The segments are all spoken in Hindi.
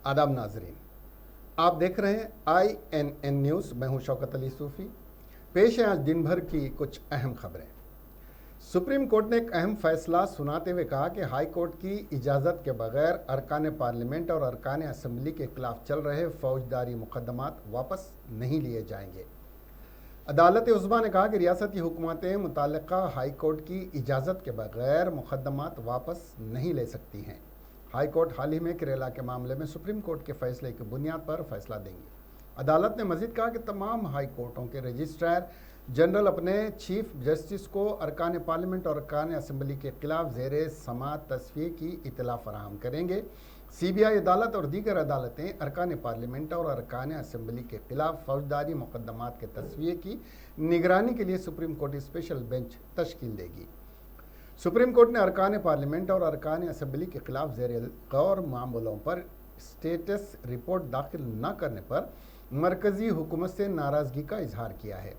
आदाब नाजरीन, आप देख रहे हैं INN न्यूज़। मैं हूं शौकत अली सूफ़ी। पेश है आज दिन भर की कुछ अहम खबरें। सुप्रीम कोर्ट ने एक अहम फैसला सुनाते हुए कहा कि हाई कोर्ट की इजाज़त के बगैर अरकान पार्लियामेंट और अरकान असम्बली के खिलाफ चल रहे फौजदारी मुकदमात वापस नहीं लिए जाएंगे। अदालत उज़्मा ने कहा कि रियासती हुकूमतें मुतल्लिका हाई कोर्ट की इजाज़त के बगैर मुकदमात वापस नहीं ले सकती हैं। हाई कोर्ट हाल ही में केरला के मामले में सुप्रीम कोर्ट के फैसले की बुनियाद पर फैसला देंगी। अदालत ने मजीद कहा कि तमाम हाई कोर्टों के रजिस्ट्रार जनरल अपने चीफ जस्टिस को अरकान पार्लियामेंट और अरकान असम्बली के खिलाफ ज़ेर समात तस्वीर की इतला फराहम करेंगे। CBI अदालत और दीगर अदालतें अरकान पार्लियामेंट और अरकान असम्बली के खिलाफ फौजदारी मुकदमात के तस्वीर की निगरानी के लिए सुप्रीम कोर्ट स्पेशल बेंच तश्कील देगी। सुप्रीम कोर्ट ने अरकान पार्लियामेंट और अरकान असम्बली के खिलाफ ज़ेर गौर मामलों पर स्टेटस रिपोर्ट दाखिल न करने पर मरकज़ी हुकूमत से नाराज़गी का इजहार किया है।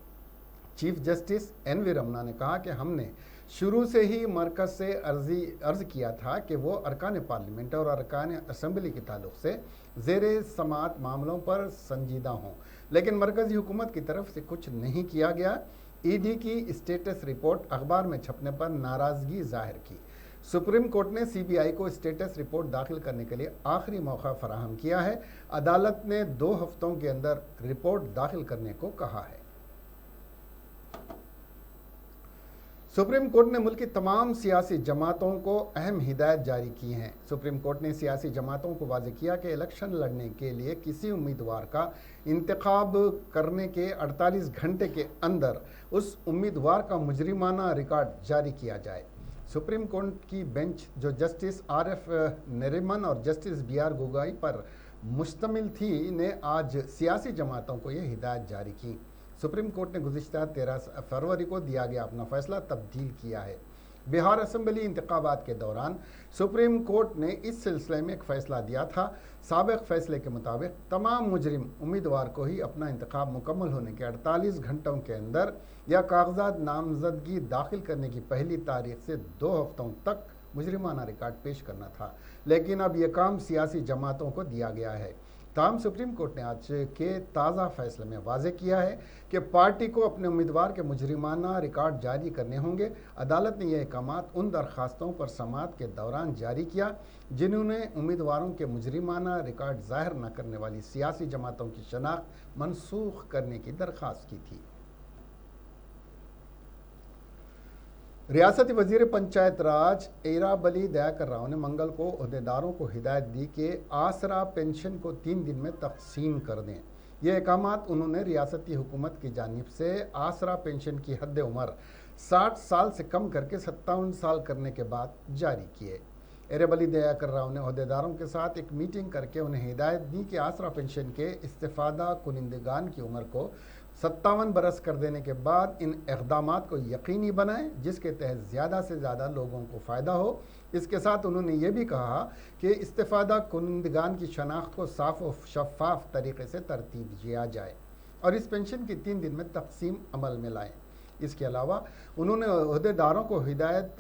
चीफ जस्टिस NV रमना ने कहा कि हमने शुरू से ही मरकज़ से अर्ज़ किया था कि वो अरकान पार्लियामेंट और अरकान असम्बली के ताल्लुक़ से ज़ेर समात मामलों पर संजीदा हों, लेकिन मरकज़ी हुकूमत की तरफ से कुछ नहीं किया गया। ED की स्टेटस रिपोर्ट अखबार में छपने पर नाराज़गी जाहिर की। सुप्रीम कोर्ट ने CBI को स्टेटस रिपोर्ट दाखिल करने के लिए आखिरी मौका फराहम किया है। अदालत ने 2 हफ्तों के अंदर रिपोर्ट दाखिल करने को कहा है। सुप्रीम कोर्ट ने मुल्क की तमाम सियासी जमातों को अहम हिदायत जारी की हैं। सुप्रीम कोर्ट ने सियासी जमातों को वाज़ेह किया कि इलेक्शन लड़ने के लिए किसी उम्मीदवार का इंतखाब करने के 48 घंटे के अंदर उस उम्मीदवार का मुजरिमाना रिकॉर्ड जारी किया जाए। सुप्रीम कोर्ट की बेंच जो जस्टिस RF नरीमन और जस्टिस BR गोगोई पर मुश्तमिल थी ने आज सियासी जमातों को यह हिदायत जारी की। सुप्रीम कोर्ट ने गुज़िश्ता 13 फरवरी को दिया गया अपना फैसला तब्दील किया है। बिहार असम्बली इंतखाबात के दौरान सुप्रीम कोर्ट ने इस सिलसिले में एक फ़ैसला दिया था। साबिक़ फ़ैसले के मुताबिक तमाम मुजरिम उम्मीदवार को ही अपना इंतखाब मुकम्मल होने के 48 घंटों के अंदर या कागजात नामजदगी दाखिल करने की पहली तारीख से 2 हफ्तों तक मुजरिमाना रिकॉर्ड पेश करना था, लेकिन अब यह काम सियासी जमातों को दिया गया है। ताहम सुप्रीम कोर्ट ने आज के ताज़ा फैसले में वाज़ेह किया है कि पार्टी को अपने उम्मीदवार के मुजरिमाना रिकॉर्ड जारी करने होंगे। अदालत ने यह अहकामात उन दरखास्तों पर समाअत के दौरान जारी किया जिन्होंने उम्मीदवारों के मुजरिमाना रिकॉर्ड ज़ाहिर न करने वाली सियासी जमातों की शनाख्त मनसूख करने की दरख्वास्त की थी। रियासती वज़ीर पंचायत राज एराबली दयाकर राव ने मंगल को अहदेदारों को हिदायत दी कि आसरा पेंशन को 3 दिन में तकसीम कर दें। ये अहकामात उन्होंने रियासती हुकूमत की जानिब से आसरा पेंशन की हद उम्र 60 साल से कम करके 57 साल करने के बाद जारी किए। एराबली दयाकर राव ने अहदेदारों के साथ एक मीटिंग करके उन्हें हिदायत दी कि आसरा पेंशन के इस्तेफादा कुनिंदगान की उम्र को 57 बरस कर देने के बाद इन इक़दामात को यकीनी बनाएं जिसके तहत ज़्यादा से ज़्यादा लोगों को फ़ायदा हो। इसके साथ उन्होंने ये भी कहा कि इस्तेफादा कुनिंदगान की शनाख्त को साफ़ और शफाफ तरीके से तरतीब दिया जाए और इस पेंशन की 3 दिन में तकसीम अमल में लाएँ। इसके अलावा उन्होंने अहदेदारों को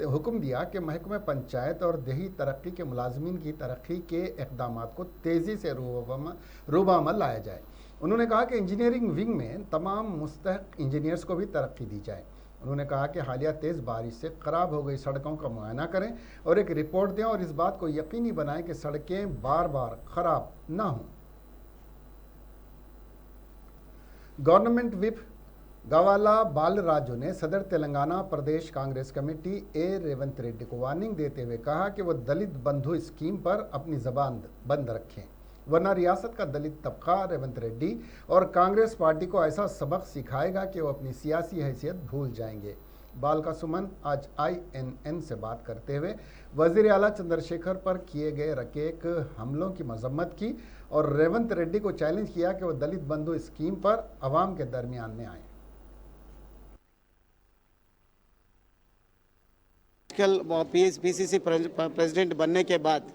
हुक्म दिया कि महकमे पंचायत और देही तरक्की के मुलाजमीन की तरक्की के इक़दामात को तेज़ी से रूबामल लाया जाए। उन्होंने कहा कि इंजीनियरिंग विंग में तमाम मुस्तहक़ इंजीनियर्स को भी तरक्की दी जाए। उन्होंने कहा कि हालिया तेज़ बारिश से ख़राब हो गई सड़कों का मुआयना करें और एक रिपोर्ट दें और इस बात को यकीनी बनाएं कि सड़कें बार बार ख़राब ना हों। गवर्नमेंट विप गवाला बालराजू ने सदर तेलंगाना प्रदेश कांग्रेस कमेटी रेवंत रेड्डी को वार्निंग देते हुए कहा कि वह दलित बंधु स्कीम पर अपनी ज़बान बंद रखें, वरना रियासत का दलित तबका रेवंत रेड्डी और कांग्रेस पार्टी को ऐसा सबक सिखाएगा कि वो अपनी सियासी हैसियत भूल जाएंगे। बालका सुमन आज INN से बात करते हुए वज़ीर आला चंद्रशेखर पर किए गए रकीक हमलों की मजम्मत की और रेवंत रेड्डी को चैलेंज किया कि वो दलित बंधु स्कीम पर अवाम के दरमियान में आए। PCC प्रेसिडेंट बनने के बाद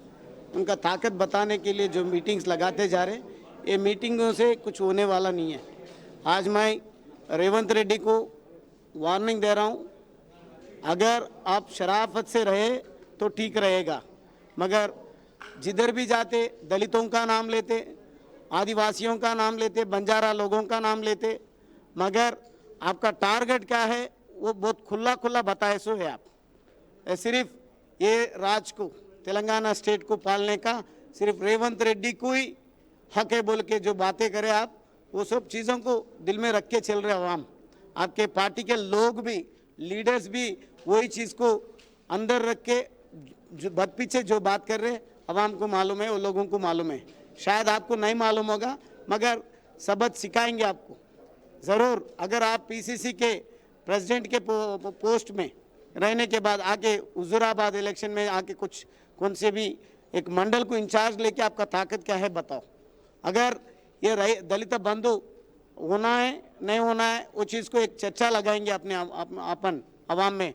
उनका ताकत बताने के लिए जो मीटिंग्स लगाते जा रहे, ये मीटिंगों से कुछ होने वाला नहीं है। आज मैं रेवंत रेड्डी को वार्निंग दे रहा हूँ, अगर आप शराफत से रहे तो ठीक रहेगा, मगर जिधर भी जाते दलितों का नाम लेते, आदिवासियों का नाम लेते, बंजारा लोगों का नाम लेते, मगर आपका टारगेट क्या है वो बहुत खुला खुला बताए सो है आप। सिर्फ ये राज को, तेलंगाना स्टेट को पालने का सिर्फ रेवंत रेड्डी को ही हक है बोल के जो बातें करें आप, वो सब चीज़ों को दिल में रख के चल रहे अवाम। आपके पार्टी के लोग भी, लीडर्स भी वही चीज़ को अंदर रख के जो बद पीछे जो बात कर रहे अवाम को मालूम है, वो लोगों को मालूम है। शायद आपको नहीं मालूम होगा मगर सबक सिखाएंगे आपको ज़रूर। अगर आप पीसीसी के प्रेसिडेंट के पोस्ट में रहने के बाद आके हुजूराबाद इलेक्शन में आके कुछ कौन से भी एक मंडल को इंचार्ज लेके आपका ताकत क्या है बताओ। अगर ये दलित बंधु होना है नहीं होना है वो चीज़ को एक चर्चा लगाएंगे अपने अपन अवाम में,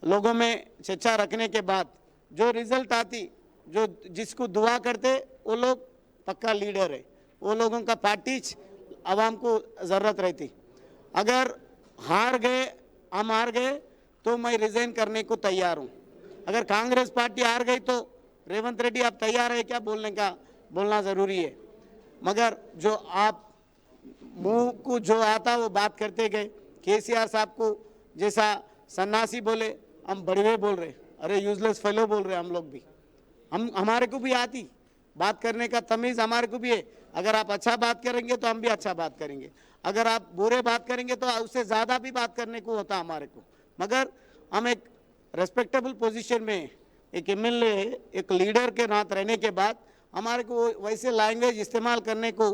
लोगों में चर्चा रखने के बाद जो रिजल्ट आती, जो जिसको दुआ करते वो लोग पक्का लीडर है, वो लोगों का पार्टी अवाम को ज़रूरत रहती। अगर हार गए, हम हार गए तो मैं रिज़ाइन करने को तैयार हूँ। अगर कांग्रेस पार्टी हार गई तो रेवंत रेड्डी आप तैयार है क्या बोलने का, बोलना ज़रूरी है। मगर जो आप मुंह को जो आता वो बात करते गए, केसीआर साहब को जैसा सन्नासी बोले हम बड़वे बोल रहे, अरे यूजलेस फेलो बोल रहे हम लोग भी। हमारे को भी आती बात करने का तमीज़, हमारे को भी है। अगर आप अच्छा बात करेंगे तो हम भी अच्छा बात करेंगे, अगर आप बुरे बात करेंगे तो उससे ज़्यादा भी बात करने को होता हमारे को। मगर हम एक रेस्पेक्टेबल पोजीशन में एक एमएलए, एक लीडर के नाते रहने के बाद हमारे को वैसे लैंग्वेज इस्तेमाल करने को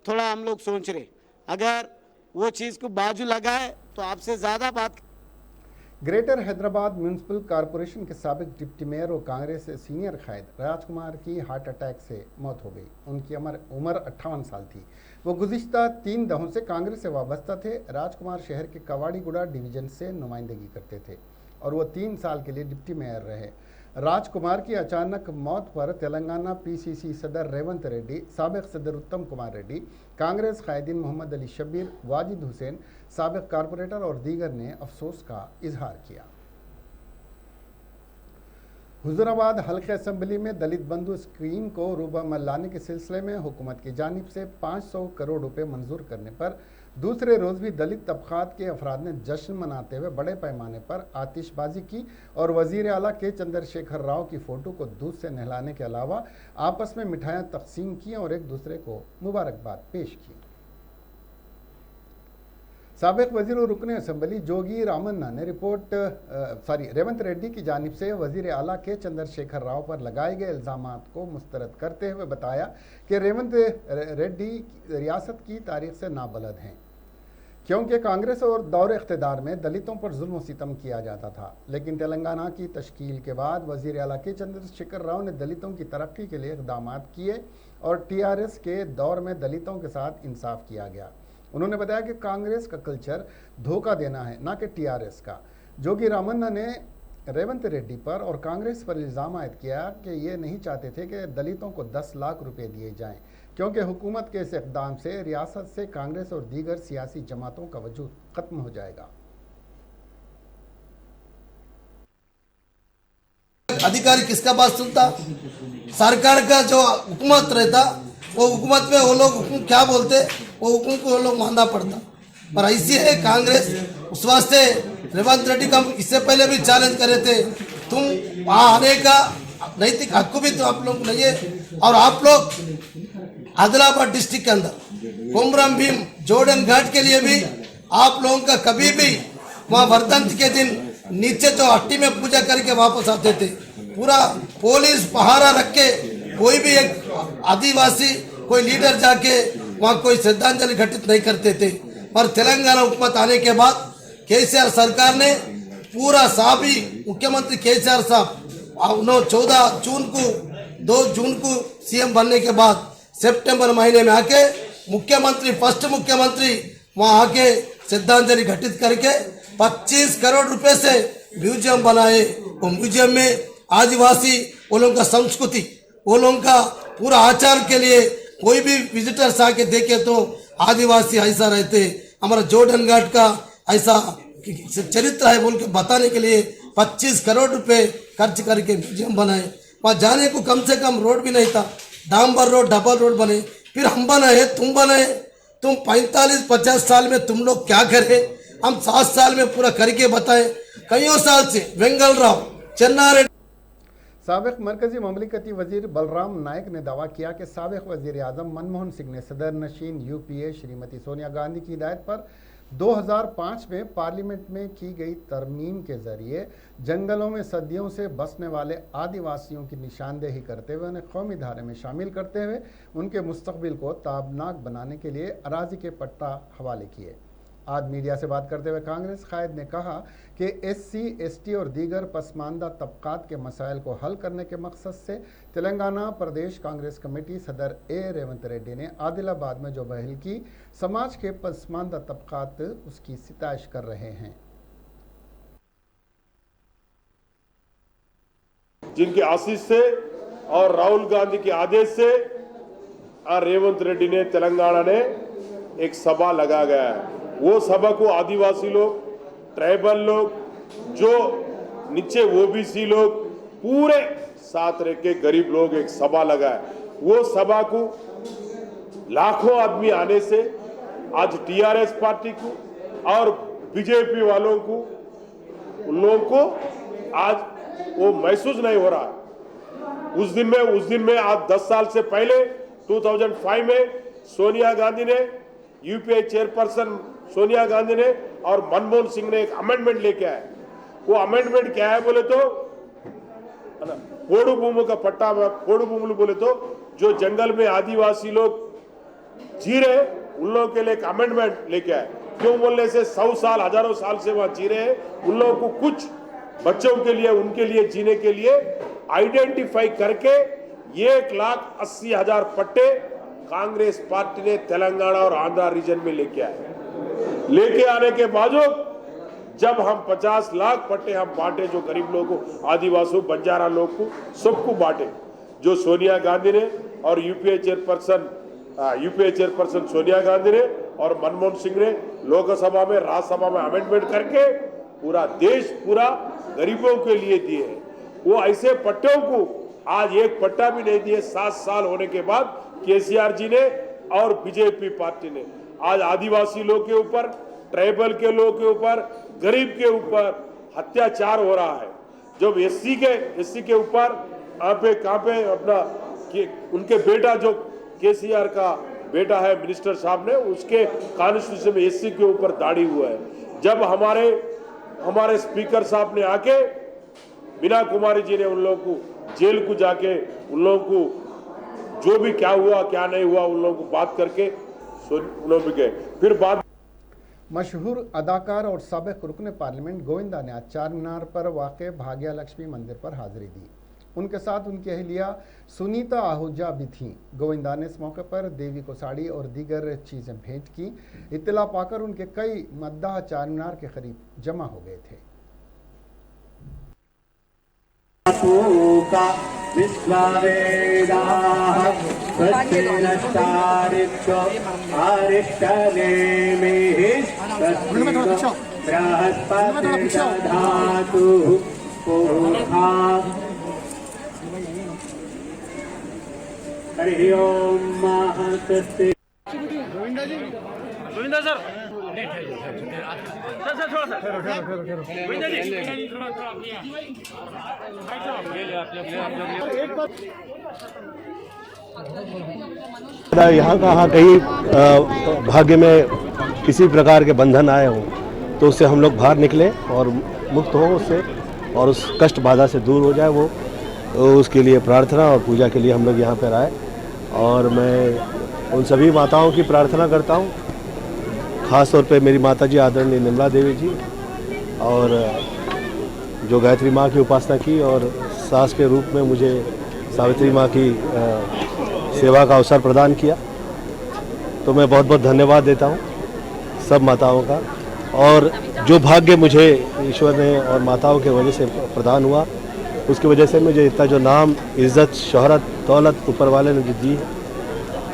थोड़ा हम लोग सोच रहे। अगर वो चीज़ को बाजू लगाए तो आपसे ज़्यादा बात। ग्रेटर हैदराबाद म्यूनिसिपल कॉरपोरेशन के साबिक डिप्टी मेयर और कांग्रेस से सीनियर कायद राजकुमार की हार्ट अटैक से मौत हो गई। उनकी उम्र 58 साल थी। वो गुज़िश्ता 3 दहों से कांग्रेस से वाबस्ता थे। राजकुमार शहर के कवाड़ीगुड़ा डिवीज़न से नुमाइंदगी करते थे और वो 3 साल के लिए डिप्टी मेयर रहे। राजकुमार की अचानक मौत पर तेलंगाना पीसीसी सदर रेवंत रेड्डी, साबिक सदर उत्तम कुमार रेड्डी, कांग्रेस कायदीन मोहम्मद अली शब्बीर, वाजिद हुसैन, साबिक कारपोरेटर और दीगर ने अफसोस का इजहार किया। हुजूराबाद हल्के असम्बली में दलित बंधु स्कीम को रूबमल लाने के सिलसिले में हुकूमत की जानिब से 500 करोड़ रुपए मंजूर करने पर दूसरे रोज़ भी दलित तबकात के अफराद ने जश्न मनाते हुए बड़े पैमाने पर आतिशबाजी की और वज़ीर आला के चंद्रशेखर राव की फ़ोटो को दूध से नहलाने के अलावा आपस में मिठाइयाँ तकसीम की और एक दूसरे को मुबारकबाद पेश की। साबिक वज़ीर और रुकन असम्बली जोगी रामन्ना ने रेवंत रेड्डी की जानिब से वज़ीर आला के चंद्रशेखर राव पर लगाए गए इल्ज़ामात को मुस्तरद करते हुए बताया कि रेवंत रेड्डी रियासत की तारीख से नाबलद हैं, क्योंकि कांग्रेस और दौर इख्तिदार में दलितों पर जुल्म और सितम किया जाता था। लेकिन तेलंगाना की तश्कील के बाद वज़ीर आला के चंद्रशेखर राव ने दलितों की तरक्की के लिए इक़दाम किए और टीआरएस के दौर में दलितों के साथ इंसाफ किया गया। उन्होंने बताया कि कांग्रेस का कल्चर धोखा देना है, ना कि टीआरएस का। जोगी रामन्ना ने रेवंत रेड्डी पर और कांग्रेस पर इल्ज़ाम आयद किया कि ये नहीं चाहते थे कि दलितों को 10 लाख रुपए दिए जाएं, क्योंकि हुकूमत के इस इक़दाम से रियासत से कांग्रेस और दीगर सियासी जमातों का वजूद खत्म हो जाएगा। अधिकारी किसका बात सुनता? सरकार का जो हुकूमत रहता, वो हुकूमत में वो लोग हुकुम क्या बोलते वो हुकुम को वो लोग मानना पड़ता। पर ऐसी है कांग्रेस, उस वास्ते रेवंत रेड्डी का इससे पहले भी चैलेंज करे थे, तुम वहाँ आने का नैतिक हक भी तो आप लोग नहीं है। और आप लोग आदिलाबाद डिस्ट्रिक्ट के अंदर कोमरम भीम जोड़न घाट के लिए भी आप लोगों का कभी भी वहाँ वर्धंत के दिन नीचे तो हट्टी में पूजा करके वापस आते थे। पूरा पुलिस पहारा रख के कोई भी एक आदिवासी कोई लीडर जाके वहाँ कोई श्रद्धांजलि घटित नहीं करते थे। पर तेलंगाना हुकूमत आने के बाद केसीआर सरकार ने पूरा साहबी मुख्यमंत्री केसीआर साहब 2 जून को सीएम बनने के बाद सितंबर महीने में आके फर्स्ट मुख्यमंत्री वहाँ आके श्रद्धांजलि घटित करके 25 करोड़ रुपए से म्यूजियम बनाए। वो म्यूजियम में आदिवासी वो लोगों का संस्कृति, वो लोगों का पूरा आचार के लिए कोई भी विजिटर्स आके देखे तो आदिवासी ऐसा रहते, हमारा जोड़न घाट का ऐसा चरित्र है बोल के बताने के लिए 25 करोड़ रुपए खर्च करके म्यूजियम बनाए। वहाँ जाने को कम से कम रोड भी नहीं था, डांबर रोड डबल रोड बने, फिर हम बनाए तुम बनाए। तुम 45-50 साल में तुम लोग क्या करे, हम 7 साल में पूरा करके बताए। कईयों साल से वेंगल राव चन्नारेड्डी। साबिक मरकजी ममलिकती वजीर बलराम नायक ने दावा किया कि साबिक वजीर आजम मनमोहन सिंह ने सदर नशीन यूपीए श्रीमती सोनिया गांधी की हिदायत पर 2005 में पार्लियामेंट में की गई तरमीम के जरिए जंगलों में सदियों से बसने वाले आदिवासियों की निशानदेही करते हुए उन्हें कौमी धारे में शामिल करते हुए उनके मुस्तकबिल को ताबनाक बनाने के लिए अराजी के पट्टा हवाले किए। आज मीडिया से बात करते हुए कांग्रेस कायद ने कहा कि SC, ST और दीगर पसमानदा तबकात के मसाइल को हल करने के मकसद से तेलंगाना प्रदेश कांग्रेस कमेटी सदर A. रेवंत रेड्डी ने आदिलाबाद में जो पहल की, समाज के पसमानदा तबकात उसकी सिताइश कर रहे हैं। जिनके आशीष से और राहुल गांधी के आदेश से रेवंत रेड्डी ने तेलंगाना ने एक सभा लगा गया है। वो सभा को आदिवासी लोग, ट्राइबल लोग, जो नीचे OBC लोग, पूरे साथ रह के गरीब लोग एक सभा लगाए। वो सभा को लाखों आदमी आने से आज TRS पार्टी को और BJP वालों को, उन लोगों को आज वो महसूस नहीं हो रहा। उस दिन में आज 10 साल से पहले 2005 में सोनिया गांधी ने, यूपीए चेयरपर्सन सोनिया गांधी ने और मनमोहन सिंह ने एक अमेंडमेंट लेके आए। वो अमेंडमेंट क्या है बोले तो पोड़ू भूमि का पट्टा, पोड़ू भूमि बोले तो जो जंगल में आदिवासी लोग जी रहे उन लोगों के लिए एक अमेंडमेंट लेके आए। क्यों बोलने से 100 साल, हजारों साल से वहां जी रहे हैं, उन लोगों को कुछ बच्चों के लिए, उनके लिए जीने के लिए आइडेंटिफाई करके 1,80,000 पट्टे कांग्रेस पार्टी ने तेलंगाना और आंध्र रीजन में लेके आए। लेके आने के बावजूद जब हम 50 लाख पट्टे हम बांटे, जो गरीब लोगों को, आदिवासियों, बंजारा लोग को, सबको बांटे, जो सोनिया गांधी ने और यूपीए चेयरपर्सन सोनिया गांधी ने और मनमोहन सिंह ने लोकसभा में, राज्यसभा में अमेंडमेंट करके पूरा देश, पूरा गरीबों के लिए दिए हैं। वो ऐसे पट्टों को आज एक पट्टा भी नहीं दिए। 7 साल होने के बाद केसीआर जी ने और बीजेपी पार्टी ने आज आदिवासी लोग के ऊपर, ट्राइबल के लोग के ऊपर, गरीब के ऊपर अत्याचार हो रहा है। जब एससी के ऊपर कहाँ पे अपना उनके बेटा, जो केसीआर का बेटा है मिनिस्टर साहब ने, उसके कॉन्स्टिट्यूशन में एससी के ऊपर दाढ़ी हुआ है। जब हमारे स्पीकर साहब ने आके, मीना कुमारी जी ने उन लोगों को जेल को जाके उन लोगों को जो भी क्या हुआ क्या नहीं हुआ उन लोगों को बात करके उन लोग भी गए। फिर बाद मशहूर अदाकार और साबिक रुकन पार्लियामेंट गोविंदा ने आज चार मीनार पर वाक़ भाग्य लक्ष्मी मंदिर पर हाजिरी दी। उनके साथ उनकी अहलिया सुनीता आहूजा भी थीं। गोविंदा ने इस मौके पर देवी को साड़ी और दीगर चीज़ें भेंट की। इत्तला पाकर उनके कई मद्दाह चार मीनार के करीब जमा हो गए थे। हरि ओम महस्ते। गोविंदा सर थोड़ा सा गोविंदा जी यहाँ कहाँ कहीं भाग्य में किसी प्रकार के बंधन आए हों तो उससे हम लोग बाहर निकले और मुक्त हो उससे, और उस कष्ट बाधा से दूर हो जाए वो, उसके लिए प्रार्थना और पूजा के लिए हम लोग यहाँ पर आए। और मैं उन सभी माताओं की प्रार्थना करता हूँ, ख़ास तौर पे मेरी माता जी आदरणीय निर्मला देवी जी, और जो गायत्री माँ की उपासना की और सास के रूप में मुझे सावित्री माँ की सेवा का अवसर प्रदान किया, तो मैं बहुत बहुत धन्यवाद देता हूँ सब माताओं का। और जो भाग्य मुझे ईश्वर ने और माताओं के वजह से प्रदान हुआ, उसकी वजह से मुझे इतना जो नाम, इज़्ज़त, शोहरत, दौलत ऊपर वाले ने जो दी है,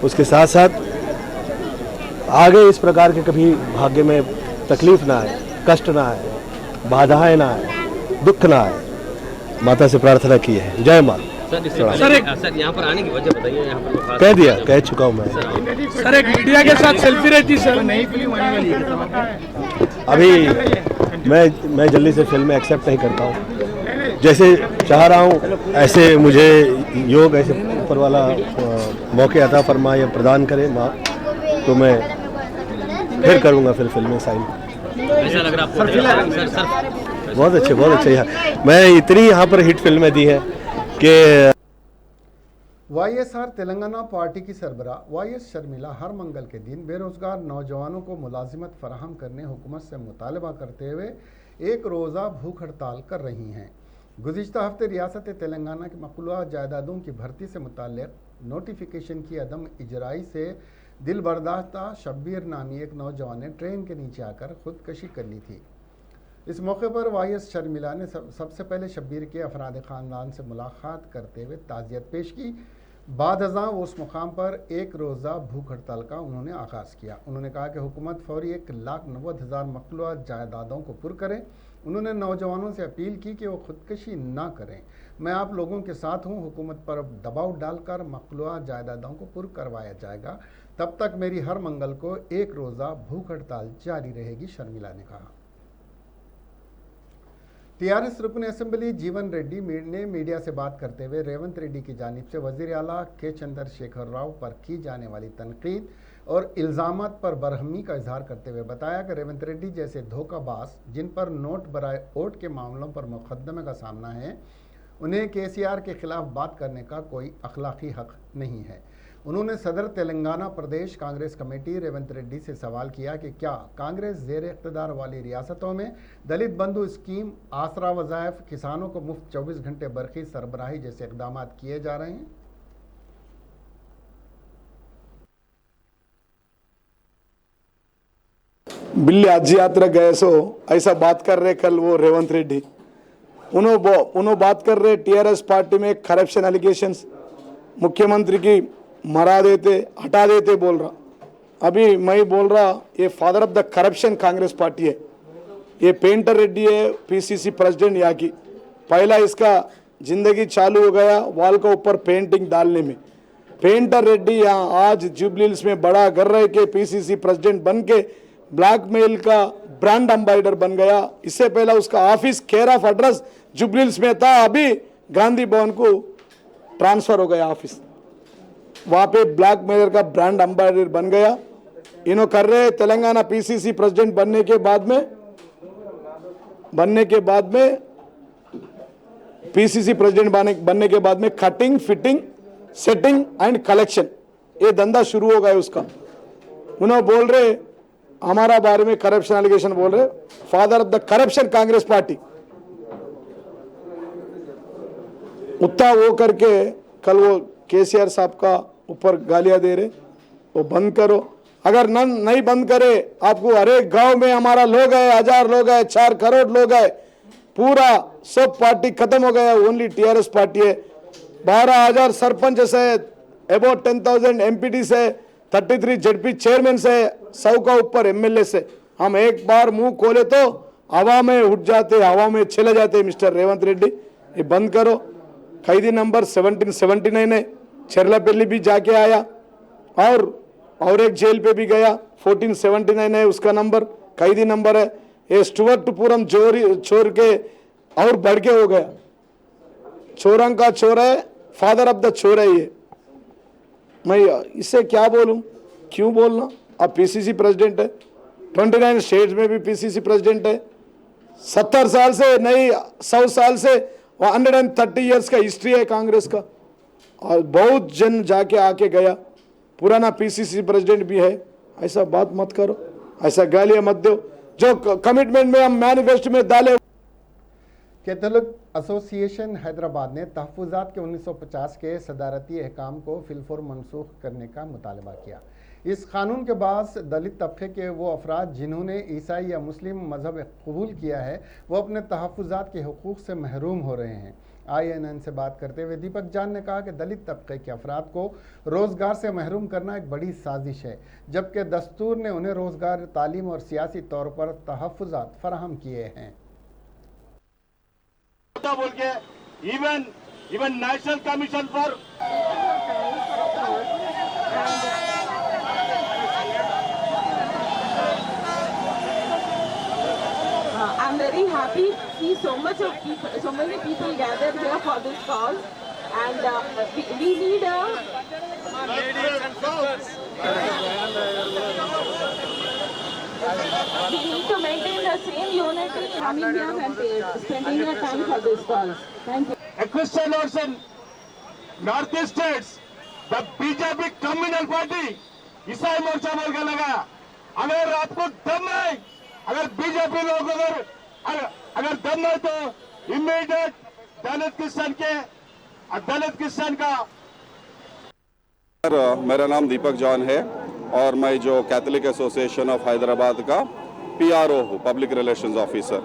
उसके साथ साथ आगे इस प्रकार के कभी भाग्य में तकलीफ़ ना आए, कष्ट ना आए, बाधाएं ना आए, दुख ना आए, माता से प्रार्थना की है। जय माता। सर यहाँ पर आने की वजह बताइए, यहाँ पर कोई खास कह दिया, कह चुका हूँ मैं। सर एक मीडिया के साथ सेल्फी रहती सर, नई फिल्म आने वाली है अभी मैं जल्दी से फिल्में एक्सेप्ट नहीं करता हूँ। जैसे चाह रहा हूँ ऐसे मुझे योग ऐसे ऊपर वाला मौके अता फरमाए या प्रदान करे माँ, तो मैं फिर करूँगा फिर फिल्में साइन। ऐसा लग रहा है आपको? सर बहुत अच्छे यहाँ मैं इतनी यहाँ पर हिट फिल्में दी हैं कि वाईएसआर तेलंगाना पार्टी की सरबराह वाईएस शर्मिला हर मंगल के दिन बेरोजगार नौजवानों को मुलाजिमत फराहम करने हुकूमत से मुतालबा करते हुए एक रोज़ा भूख हड़ताल कर रही हैं। गुज़िश्ता हफ्ते रियासत तेलंगाना की मक़लूआ जायदादों की भर्ती से मुताल्लिक़ नोटिफिकेशन की अदम इजराई से दिल बर्दाश्ता शब्बीर नामी एक नौजवान ने ट्रेन के नीचे आकर खुदकशी कर ली थी। इस मौके पर वाईएस शर्मिला ने सबसे पहले शब्बीर के अफराद ख़ानदान से मुलाकात करते हुए ताज़ियत पेश की। बाद अज़ां उस मुकाम पर एक रोज़ा भूख हड़ताल का उन्होंने आगाज़ किया। उन्होंने कहा कि हुकूमत फौरी 1,90,000 मक़लूआ जायदादों को पुर करें। उन्होंने नौजवानों से अपील की कि वो खुदकशी ना करें। मैं आप लोगों के साथ हूँ, हुकूमत पर दबाव डालकर मक़लूआ जायदादों को पुर करवाया जाएगा। तब तक मेरी हर मंगल को एक रोज़ा भूख हड़ताल जारी रहेगी, शर्मिला ने कहा। टीआरएस रुकन असेंबली जीवन रेड्डी ने मीडिया से बात करते हुए रेवंत रेड्डी की जानिब से वज़ीर आला के चंद्रशेखर राव पर की जाने वाली तनकीद और इल्ज़ामात पर बरहमी का इजहार करते हुए बताया कि रेवंत रेड्डी जैसे धोखाबाज जिन पर नोट बराए वोट के मामलों पर मुकदमे का सामना है, उन्हें केसीआर के खिलाफ बात करने का कोई अखलाकी हक नहीं है। उन्होंने सदर तेलंगाना प्रदेश कांग्रेस कमेटी रेवंत रेड्डी से सवाल किया कि क्या कांग्रेस ज़ेर इक़्तिदार वाली रियासतों में दलित बंधु स्कीम, आसरा वज़ाइफ, किसानों को मुफ्त 24 घंटे बरखी सरबराही जैसे इक़दाम किए जा रहे हैं। बिल्ली हज यात्रा गए सो ऐसा बात कर रहे कल वो रेवंत रेड्डी, उन्होंने बात कर रहे टीआरएस पार्टी में करप्शन एलिगेशंस, मुख्यमंत्री की मरा देते हटा देते बोल रहा। अभी मैं बोल रहा ये father of the corruption Congress party है। ये पेंटर रेड्डी है पीसीसी प्रेसिडेंट यहाँ की। पहला इसका जिंदगी चालू हो गया वॉल के ऊपर पेंटिंग डालने में। पेंटर रेड्डी यहाँ आज जुबली हिल्स में बड़ा कर रहे के पीसीसी प्रेसिडेंट बन के ब्लैकमेल का ब्रांड एम्बेसडर बन गया। इससे पहला उसका office care of address jubilee hills में था, अभी गांधी भवन को ट्रांसफर हो गया ऑफिस, वहां पे ब्लैकमेलर का ब्रांड एम्बेसडर बन गया। इन्हों कर रहे तेलंगाना पीसीसी प्रेसिडेंट बनने के बाद में पीसीसी प्रेसिडेंट बनने के बाद में cutting, fitting, setting and collection ये धंधा शुरू हो गया उसका। उन्होंने बोल रहे हमारा बारे में करप्शन एलिगेशन बोल रहे, father of the corruption Congress party. उतना वो करके कल वो केसीआर साहब का ऊपर गालियां दे रहे, वो बंद करो। अगर नहीं बंद करे आपको हर एक गांव में हमारा लोग है, 1000 लोग है, 4 करोड़ लोग है, पूरा सब पार्टी खत्म हो गया, ओनली टीआरएस पार्टी है। 12,000 सरपंच से, अबाउट 10,000 एमपीटी से, 33 जेडपी चेयरमैन से, 100 का ऊपर एमएलए से। हम एक बार मुंह खोले तो हवा में उठ जाते, हवा में चले जाते। मिस्टर रेवंत रेड्डी ये बंद करो। कैदी नंबर 1779 है, चेरलापल्ली भी जाके आया और एक जेल पे भी गया, 1479 है उसका नंबर, कैदी नंबर है। ये स्टुवर्टपुरम चोर के और बढ़ के हो गया, चोरंग का चोर है, फादर ऑफ द चोर है ये। मैं इससे क्या बोलूं, क्यों बोलना। अब पीसीसी प्रेसिडेंट है, 29 स्टेट्स में भी पीसीसी प्रेसिडेंट है, 70 साल से नहीं 100 साल से 130 इयर्स का हिस्ट्री है कांग्रेस का, और बहुत जन जाके आके गया, पुराना पीसीसी प्रेसिडेंट भी है। ऐसा बात मत करो, ऐसा गालियां मत दो। जो कमिटमेंट में हम मैनिफेस्टो में डाले। कैथोलिक एसोसिएशन हैदराबाद ने तहफ़्फ़ुज़ात के 1950 के सदारती अहकाम को फिलफौर मनसूख करने का मुतालबा किया। इस कानून के बाद दलित तबके के वो अफराद जिन्होंने ईसाई या मुस्लिम मजहब कबूल किया है, वो अपने तहफ़्फ़ुज़ात के हुकूक़ से महरूम हो रहे हैं। INN से बात करते हुए दीपक जान ने कहा कि दलित तबके के अफराद को रोज़गार से महरूम करना एक बड़ी साजिश है, जबकि दस्तूर ने उन्हें रोज़गार, तालीम और सियासी तौर पर तहफ़्फ़ुज़ात फराहम किए हैं। बोल के even even National Commission for I'm very happy to see so many people gathered here for this cause, and we need a we need to maintain the same unity, coming here and spending your time for this cause. Thank you. a Christian votes in Northeast states, the BJP communal party ईसाई मोर्चा बोल के लगा। अगर आपको दम है, अगर बीजेपी लोग अगर दम है तो इमीडिएट दलित क्रिश्चियन का। मेरा नाम दीपक जॉन है और मैं जो कैथोलिक एसोसिएशन ऑफ हैदराबाद का PRO हूँ, पब्लिक रिलेशंस ऑफिसर।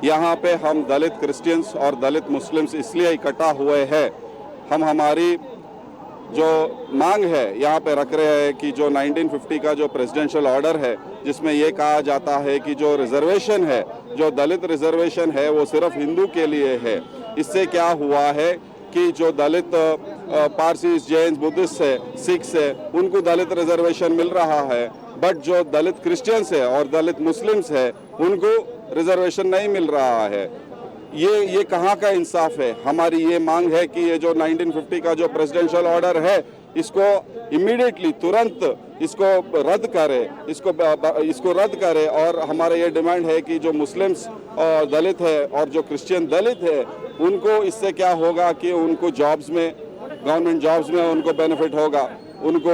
यहाँ पे हम दलित क्रिश्चियंस और दलित मुस्लिम्स इसलिए इकट्ठा हुए हैं, हम हमारी जो मांग है यहाँ पे रख रहे हैं कि जो 1950 का जो प्रेसिडेंशियल ऑर्डर है, जिसमें ये कहा जाता है कि जो रिजर्वेशन है, जो दलित रिजर्वेशन है, वो सिर्फ हिंदू के लिए है। इससे क्या हुआ है कि जो दलित पारसी, जैन, बुद्धिस्ट है, सिख्स है, उनको दलित रिजर्वेशन मिल रहा है, बट जो दलित क्रिश्चियंस है और दलित मुस्लिम्स है, उनको रिजर्वेशन नहीं मिल रहा है। ये कहाँ का इंसाफ है? हमारी ये मांग है कि ये जो 1950 का जो प्रेसिडेंशियल ऑर्डर है, इसको इमीडिएटली तुरंत इसको रद्द करे, इसको रद्द करे। और हमारा ये डिमांड है कि जो मुस्लिम्स और दलित है और जो क्रिश्चियन दलित है, उनको इससे क्या होगा कि उनको जॉब्स में, गवर्नमेंट जॉब्स में उनको बेनिफिट होगा, उनको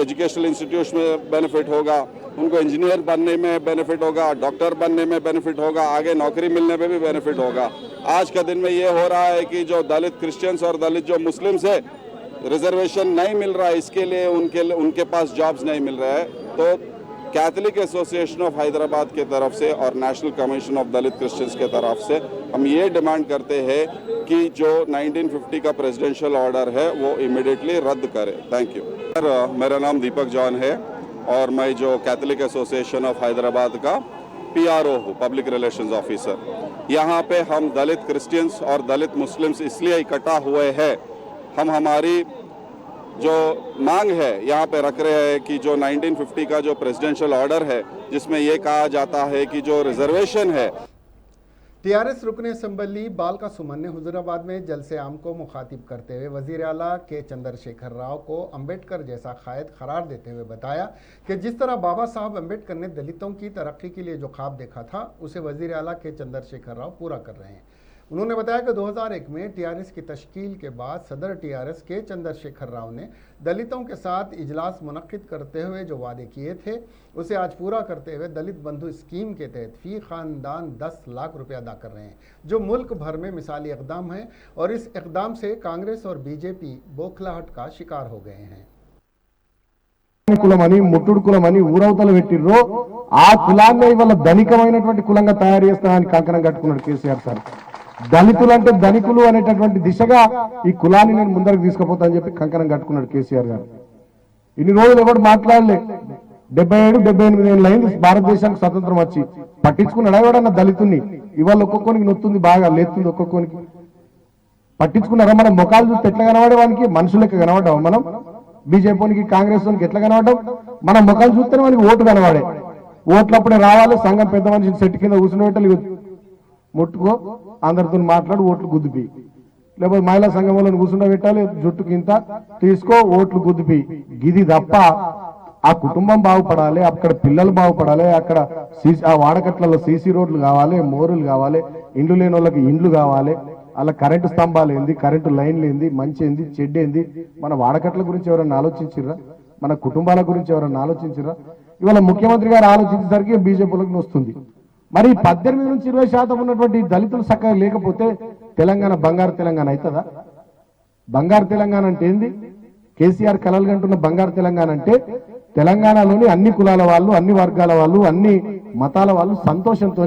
एजुकेशनल इंस्टीट्यूट्स में बेनिफिट होगा, उनको इंजीनियर बनने में बेनिफिट होगा, डॉक्टर बनने में बेनिफिट होगा, आगे नौकरी मिलने में भी बेनिफिट होगा। आज का दिन में ये हो रहा है कि जो दलित क्रिश्चियंस और दलित जो मुस्लिम्स है, रिजर्वेशन नहीं मिल रहा है, इसके लिए उनके पास जॉब्स नहीं मिल रहा है। तो कैथोलिक एसोसिएशन ऑफ हैदराबाद के तरफ से और national commission of Dalit Christians के तरफ से हम ये डिमांड करते हैं कि जो 1950 का प्रेसिडेंशियल ऑर्डर है वो इमीडिएटली रद्द करे। Thank you. मेरा नाम दीपक जॉन है और मैं जो कैथोलिक एसोसिएशन ऑफ हैदराबाद का PRO हूँ, पब्लिक रिलेशंस ऑफिसर। यहाँ पे हम दलित क्रिश्चियंस और दलित मुस्लिम्स इसलिए इकट्ठा हुए हैं, हम हमारी जो मांग है यहाँ पे रख रहे हैं कि जो 1950 का जो प्रेसिडेंशियल ऑर्डर है, जिसमें ये कहा जाता है कि जो रिजर्वेशन है। टीआरएस रुकने असम्बली बालका सुमन ने हुजूराबाद में जलसे आम को मुखातिब करते हुए वजीर आला के चंद्रशेखर राव को अम्बेडकर जैसा कायद करार देते हुए बताया कि जिस तरह बाबा साहब अम्बेडकर ने दलितों की तरक्की के लिए जो ख्वाब देखा था, उसे वजीर आला के चंद्रशेखर राव पूरा कर रहे हैं। उन्होंने बताया कि 2001 में टीआरएस की तश्कील के बाद सदर टीआरएस के चंद्रशेखर राव ने दलितों के साथ इजलास मुनक्किद करते हुए जो वादे किए थे, उसे आज पूरा करते हुए दलित बंधु स्कीम के तहत फी खानदान 10 लाख रुपए अदा कर रहे हैं, जो मुल्क भर में मिसाली इकदाम है। और इस इकदाम से कांग्रेस और बीजेपी बौखलाहट का शिकार हो गए हैं। కులమని ముట్టుడు కులమని ఊరవతలు పెట్టిర్రో ఆ కులాన్ని ఇవాళ ధనికమైనటువంటి కులంగా తయారు చేస్తానని కంకణం కట్టుకున్నాడు కేసీఆర్ సార్. దళితులంటే ధనికులు అనేటటువంటి దిశగా ఈ కులాన్ని నేను ముందరకు తీసుకుపోతానని చెప్పి కంకణం కట్టుకున్నాడు కేసీఆర్ గారు. ఇన్ని రోజులు ఎవరు మాట్లాడలే. 77-78 ఏళ్ళు అయింది భారతదేశానికి స్వతంత్రం వచ్చి. పట్టించుకున్నాడా ఎవడన్నా దళితుల్ని? ఇవాళ ఒక్కొక్కరికి నొత్తుంది, బాగా లేస్తుంది ఒక్కొక్కరికి. పట్టించుకున్నారా? మనం ముఖాలు చూస్తే ఎట్లా కనబడేవానికి మనుషులు లెక్క కనబడ్డాం మనం. బీజేపీకి కాంగ్రెస్ వానికి ఎట్లా కనబడ్డాం? మనం ముఖాలు చూస్తేనే మనకి ఓటు కనబడే. ఓట్లప్పుడే రావాలి, సంఘం పెద్ద మనిషిని సెట్ కింద కూర్చుని పెట్టాలి, ముట్టుకో, అందరితో మాట్లాడు, ఓట్లు గుద్దుపి. లేకపోతే మహిళా సంఘం వాళ్ళని కూర్చుండబెట్టాలి, జుట్టుకి ఇంత తీసుకో, ఓట్లు గుద్దుపి. గిది తప్ప ఆ కుటుంబం బాగుపడాలి, అక్కడ పిల్లలు బాగుపడాలి, అక్కడ ఆ వాడకట్లలో సీసీ రోడ్లు కావాలి, మోరులు కావాలి, ఇండ్లు లేని వాళ్ళకి ఇండ్లు కావాలి, అలా కరెంటు స్తంభాలు ఏంది, కరెంటు లైన్లు ఏంది, మంచి ఏంది, చెడ్డ ఏంది. మన వాడకట్ల గురించి ఎవరైనా ఆలోచించిర్రా? మన కుటుంబాల గురించి ఎవరైనా ఆలోచించిర్రా? ఇవాళ ముఖ్యమంత్రి గారు ఆలోచించేసరికి బీజేపీలకు వస్తుంది. మరి 18 నుంచి 20% ఉన్నటువంటి దళితులు చక్కగా లేకపోతే తెలంగాణ బంగారు తెలంగాణ అవుతుందా? బంగారు తెలంగాణ అంటే ఏంది? కేసీఆర్ కలలు కంటున్న బంగారు తెలంగాణ అంటే తెలంగాణలోని అన్ని కులాల వాళ్ళు, అన్ని వర్గాల వాళ్ళు, అన్ని మతాల వాళ్ళు సంతోషంతో।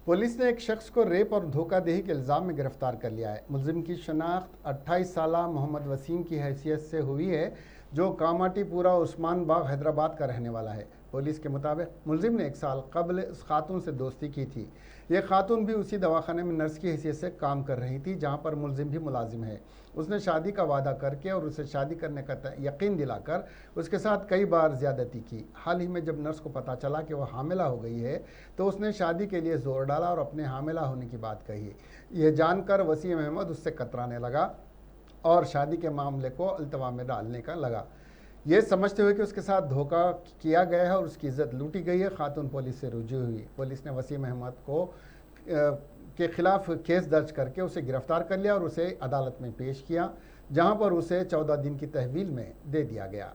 पुलिस ने एक शख्स को रेप और धोखाधड़ी के इल्ज़ाम में गिरफ्तार कर लिया है। मुलजिम की शनाख्त 28 साल मोहम्मद वसीम की हैसियत से हुई है, जो कामाटीपुरा उस्मान बाग हैदराबाद का रहने वाला है। पुलिस के मुताबिक मुलजिम ने 1 साल कबल इस खातून से दोस्ती की थी। ये खातून भी उसी दवाखाने में नर्स की हैसियत से काम कर रही थी जहां पर मुलजिम भी मुलाजिम है। उसने शादी का वादा करके और उसे शादी करने का यकीन दिलाकर उसके साथ कई बार ज़्यादती की। हाल ही में जब नर्स को पता चला कि वह हामिला हो गई है तो उसने शादी के लिए ज़ोर डाला और अपने हामिला होने की बात कही। यह जानकर वसीम अहमद उससे कतराने लगा और शादी के मामले को अल्तवा में डालने का लगा। ये समझते हुए कि उसके साथ धोखा किया गया है और उसकी इज्जत लूटी गई है, खातून पुलिस से रुजू हुई। पुलिस ने वसीम अहमद को के खिलाफ केस दर्ज करके उसे गिरफ्तार कर लिया और उसे अदालत में पेश किया, जहां पर उसे 14 दिन की तहवील में दे दिया गया।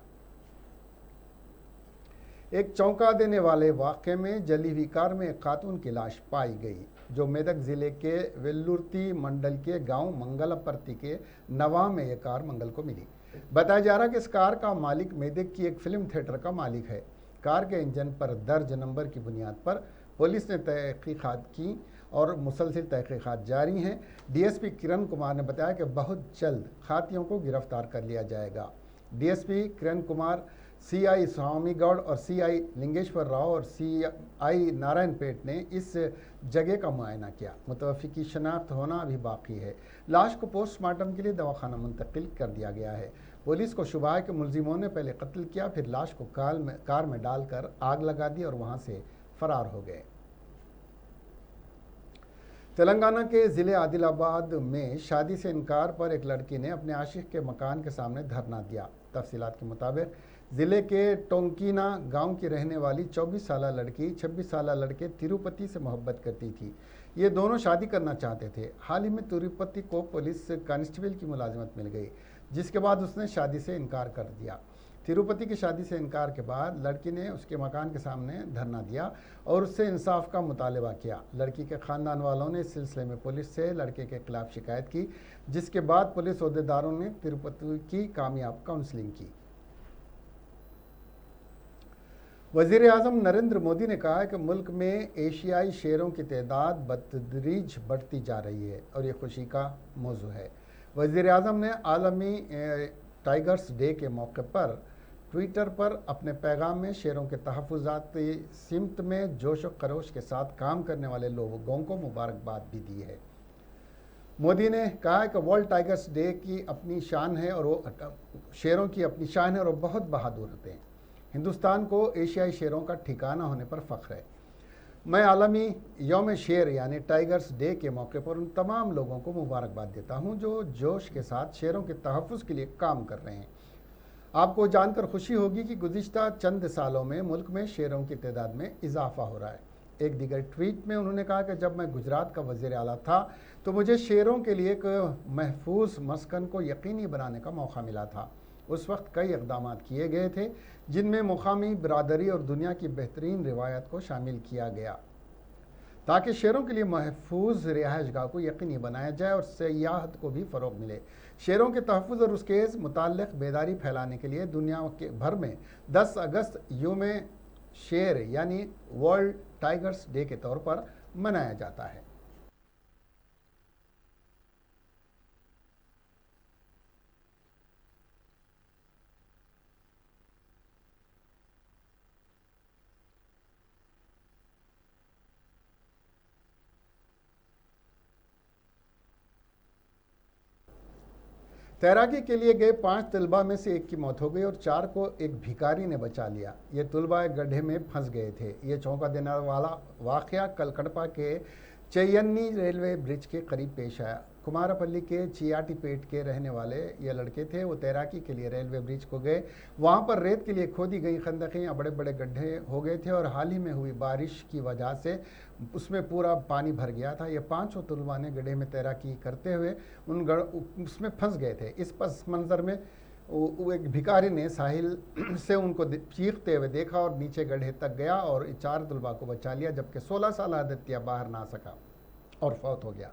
एक चौंका देने वाले वाक़े में जली हुई कार में एक खातून की लाश पाई गई, जो मेदक ज़िले के वेल्लुर्ती मंडल के गांव मंगलपर्ती के नवा में यह कार मंगल को मिली। बताया जा रहा है कि इस कार का मालिक मेदक की एक फिल्म थिएटर का मालिक है। कार के इंजन पर दर्ज नंबर की बुनियाद पर पुलिस ने तहकीकात की और मुसलसिल तहकीकात जारी हैं। डीएसपी किरण कुमार ने बताया कि बहुत जल्द खातियों को गिरफ्तार कर लिया जाएगा। डीएसपी किरण कुमार, सीआई स्वामी गौड़ और सीआई लिंगेश्वर राव और सीआई नारायणपेट ने इस जगह का मुआयना किया। मुतवफ़ी की शनाख्त होना अभी बाकी है। लाश को पोस्टमार्टम के लिए दवाखाना मुंतकिल कर दिया गया है। पुलिस को शुबा है कि मुलजिमों ने पहले कत्ल किया, फिर लाश को कार में डालकर आग लगा दी और वहां से फरार हो गए। तेलंगाना के ज़िले आदिलाबाद में शादी से इनकार पर एक लड़की ने अपने आशिक के मकान के सामने धरना दिया। तफसीलात के मुताबिक ज़िले के टोंकीना गांव की रहने वाली 24 साल लड़की 26 साल लड़के तिरुपति से मोहब्बत करती थी। ये दोनों शादी करना चाहते थे। हाल ही में तिरुपति को पुलिस कांस्टेबल की मुलाजिमत मिल गई, जिसके बाद उसने शादी से इनकार कर दिया। तिरुपति की शादी से इनकार के बाद लड़की ने उसके मकान के सामने धरना दिया और उससे इंसाफ का मुतालबा किया। लड़की के ख़ानदान वालों ने इस सिलसिले में पुलिस से लड़के के खिलाफ शिकायत की, जिसके बाद पुलिस ओहदेदारों ने तिरुपति की कामयाब काउंसलिंग की। वज़ीर आज़म नरेंद्र मोदी ने कहा है कि मुल्क में एशियाई शेरों की तादाद बतदरीज बढ़ती जा रही है और ये खुशी का मौजू है। वज़ीर आज़म ने आलमी टाइगर्स डे के मौके पर ट्विटर पर अपने पैगाम में शेरों के तहफ़्फ़ुज़ाती सिमत में जोश व खरोश के साथ काम करने वाले लोगों को मुबारकबाद भी दी है। मोदी ने कहा है कि वर्ल्ड टाइगर्स डे की अपनी शान है और वो शेरों की अपनी शान है और वो बहुत बहादुर होते हैं। हिंदुस्तान को एशियाई शेरों का ठिकाना होने पर फ़ख्र है। मैं आलमी यौम शेर यानी टाइगर्स डे के मौके पर उन तमाम लोगों को मुबारकबाद देता हूं जो जोश के साथ शेरों के तहफ़्फ़ुज़ के लिए काम कर रहे हैं। आपको जानकर खुशी होगी कि गुज़िश्ता चंद सालों में मुल्क में शेरों की तादाद में इजाफा हो रहा है। एक दीगर ट्वीट में उन्होंने कहा कि जब मैं गुजरात का वज़ीर आला था तो मुझे शेरों के लिए एक महफूज मस्कन को यकीनी बनाने का मौका मिला था। उस वक्त कई इक़दाम किए गए थे, जिनमें मुकामी बिरादरी और दुनिया की बेहतरीन रिवायत को शामिल किया गया, ताकि शेरों के लिए महफूज रिहाइशगाह को यकीनी बनाया जाए और सयाहत को भी फ़रोग़ मिले। शेरों के तहफ़्फ़ुज़ और उसके मुताल्लिक़ बेदारी फैलाने के लिए दुनिया के भर में 10 अगस्त यौम शेर यानी वर्ल्ड टाइगर्स डे के तौर पर मनाया जाता है। तैराकी के लिए गए 5 तलबा में से एक की मौत हो गई और 4 को एक भिखारी ने बचा लिया। ये तलबा एक गड्ढे में फंस गए थे। ये चौंका देने वाला वाक़या कल कड़पा के चयन्नी रेलवे ब्रिज के करीब पेश आया। कुमारपल्ली के चियाटीपेट के रहने वाले ये लड़के थे। वो तैराकी के लिए रेलवे ब्रिज को गए। वहाँ पर रेत के लिए खोदी गई खंदकें बड़े बड़े गड्ढे हो गए थे और हाल ही में हुई बारिश की वजह से उसमें पूरा पानी भर गया था। ये 5 तलबा ने गड्ढे में तैराकी करते हुए उसमें फंस गए थे। इस पस मंज़र में एक भिखारी ने साहिल से उनको चीखते हुए देखा और नीचे गड्ढे तक गया और 4 तलबा को बचा लिया, जबकि 16 साल आदित्य बाहर ना सका और फौत हो गया।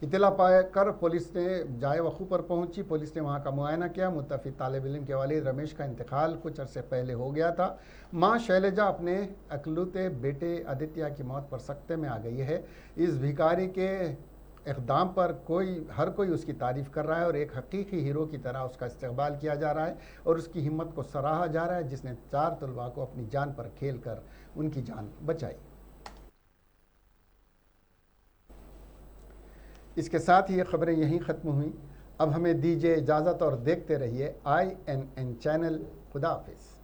इतला पाकर पुलिस ने जाए वक़ू पर पहुंची। पुलिस ने वहां का मुआयना किया। मुत्तफ़ी तालिब इल्म के वालिद रमेश का इंतकाल कुछ अरसे पहले हो गया था। माँ शैलजा अपने अकलूते बेटे आदित्य की मौत पर सख्ते में आ गई है। इस भिखारी के इक़दाम पर हर कोई उसकी तारीफ़ कर रहा है और एक हकीकी हीरो की तरह उसका इस्तक़बाल किया जा रहा है और उसकी हिम्मत को सराहा जा रहा है, जिसने 4 तलबा को अपनी जान पर खेल कर उनकी जान बचाई। इसके साथ ही ये ख़बरें यहीं ख़त्म हुई। अब हमें दीजिए इजाज़त और देखते रहिए INN चैनल। खुदा हाफ़िज़।